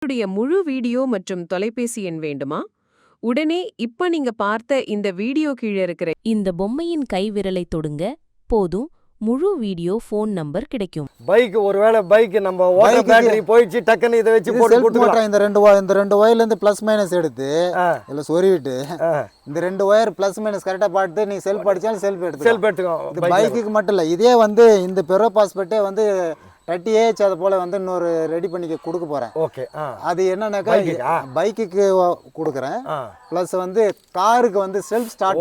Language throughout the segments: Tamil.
உங்களுடைய முழு வீடியோ மற்றும் தொலைபேசி எண் வேண்டுமா? உடனே இப்ப நீங்க பார்த்த இந்த வீடியோ கீழே இருக்கிற இந்த பொம்மையின் கைவிரலை தொடுங்க போதும் முழு வீடியோ ஃபோன் நம்பர் கிடைக்கும். பைக் ஒருவேளை பைக் நம்ம ஓட்ட பேட்டரி போயிடுச்சு டக்குன்னு இதை வச்சு போட்டு கொடுத்துக்கலாம். இந்த ரெண்டு ஒயர்ல இருந்து பிளஸ் மைனஸ் எடுத்து இல்ல சொருவிட்டு இந்த ரெண்டு ஒயர் பிளஸ் மைனஸ் கரெக்டா பார்த்து நீ செல்ஃப் அடிச்சாலும் செல்ஃப் எடுத்துக்கோ. இந்த பைக்குக்கு மட்டும் இல்ல, இதே வந்து இந்த பெரோ பாஸ்பெட்டே வந்து 30H அது போல வந்து இன்னொரு ரெடி பண்ணி கொடுக்க போறேன். ஓகே, அது என்னன்னாக்கா பைக்குக்கு கொடுக்குறேன், ப்ளஸ் வந்து காருக்கு வந்து செல்ஃப் ஸ்டார்ட்.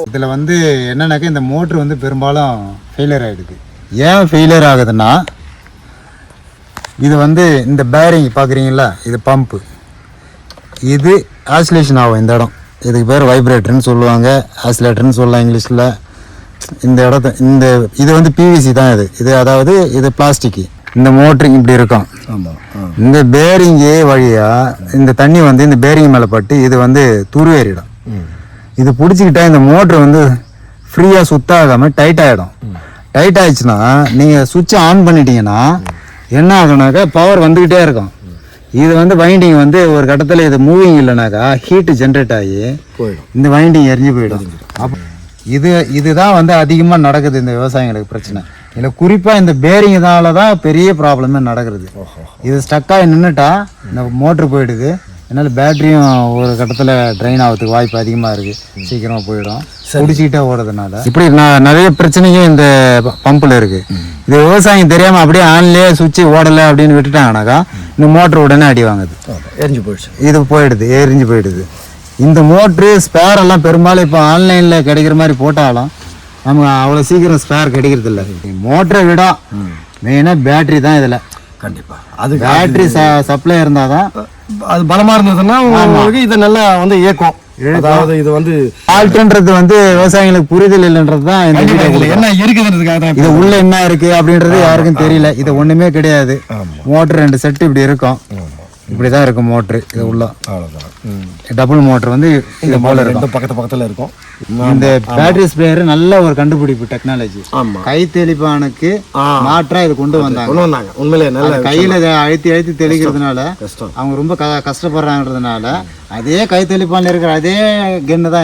இதில் வந்து என்னன்னாக்கா இந்த மோட்ரு வந்து பெரும்பாலும் ஃபெயிலியர் ஆகிடுது. ஏன் ஃபெயிலியர் ஆகுதுன்னா, இது வந்து இந்த பேரிங் பார்க்குறீங்களா, இது பம்பு, இது ஆசிலேஷன் ஆகும். இந்த இடம் இதுக்கு பேர் வைப்ரேட்டர்னு சொல்லுவாங்க, ஆசிலேட்டர்னு சொல்லலாம் இங்கிலீஷில். இந்த இடத்த இது வந்து பிவிசி தான். இது அதாவது இது பிளாஸ்டிக்கு. இந்த மோட்டரிங் இப்படி இருக்கும். இந்த பேரிங்கு வழியாக இந்த தண்ணி வந்து இந்த பேரிங் மேலே பட்டு இது வந்து துருவேறிடும். இது பிடிச்சிக்கிட்டா இந்த மோட்ரு வந்து ஃப்ரீயாக சுத்தாகாமல் டைட் ஆகிடும். டைட் ஆகிடுச்சுன்னா நீங்கள் சுவிட்சை ஆன் பண்ணிட்டீங்கன்னா என்ன ஆகுனாக்கா பவர் வந்துக்கிட்டே இருக்கும். இது வந்து வைண்டிங் வந்து ஒரு கட்டத்தில் இது மூவிங் இல்லைனாக்கா ஹீட்டு ஜென்ரேட் ஆகி இந்த வைண்டிங் எரிஞ்சு போயிடும். அப்போ இதுதான் வந்து அதிகமாக நடக்குது இந்த விவசாயிகளுக்கு பிரச்சனை. இல்லை குறிப்பாக இந்த பேரிங்னால தான் பெரிய ப்ராப்ளமே நடக்கிறது. இது ஸ்டக்காகி நின்றுட்டா இந்த மோட்ரு போயிடுது. அதனால பேட்டரியும் ஒரு கட்டத்தில் ட்ரைன் ஆகிறதுக்கு வாய்ப்பு அதிகமாக இருக்குது, சீக்கிரமாக போயிடும் குடிச்சிக்கிட்டே ஓடுறதுனால. இப்படி நிறைய பிரச்சனையும் இந்த பம்பில் இருக்குது. இது விவசாயம் தெரியாமல் அப்படியே ஆன்லேயே சுவிட்சு ஓடலை அப்படின்னு விட்டுட்டாங்கனாக்கா இந்த மோட்ரு உடனே அடி வாங்குது, எரிஞ்சு போயிடுச்சு. இது போயிடுது, எரிஞ்சு போயிடுது. இந்த மோட்ரு ஸ்பேர் எல்லாம் பெரும்பாலும் இப்போ ஆன்லைனில் கிடைக்கிற மாதிரி போட்டாலும் நமக்கு அவ்வளோ சீக்கிரம் ஸ்பேர் கிடைக்கிறது இல்லை. மோட்டரை விட மெயினாக பேட்ரி தான் இதில். கண்டிப்பாக அது பேட்ரி சப்ளை இருந்தால் தான் அது பலமாக இருந்ததுன்னா உங்களுக்கு இதை நல்லா வந்து இயக்கும். அதாவது இது வந்து ஆல்ட்ன்றது வந்து விவசாயிகளுக்கு புரிதல் இல்லைன்றது தான் இந்த என்ன இருக்குதுன்றதுக்காக தான். இது உள்ள என்ன இருக்கு அப்படின்றது யாருக்கும் தெரியல. இது ஒன்றுமே கிடையாது. மோட்ரு 2 செட்டு இப்படி இருக்கும், இப்படிதான் இருக்கும் மோட்ரு. இது உள்ள டபுள் மோட்டர் வந்து இது போல இருக்கும், பக்கத்துல இருக்கும். இந்த பேட்டரி ஸ்ப்ரேயர் நல்ல ஒரு கண்டுபிடிப்பு டெக்னாலஜி. கை தெளிப்பானுக்கு மாற்றா இது கொண்டு வந்தாங்க. உண்மையிலே நல்ல கையில அழுத்தி தெளிக்கிறதுனால அவங்க ரொம்ப கஷ்டப்படுறாங்கிறதுனால அதே கை தெளிப்பான்ல இருக்கிற அதே கென்னு தான்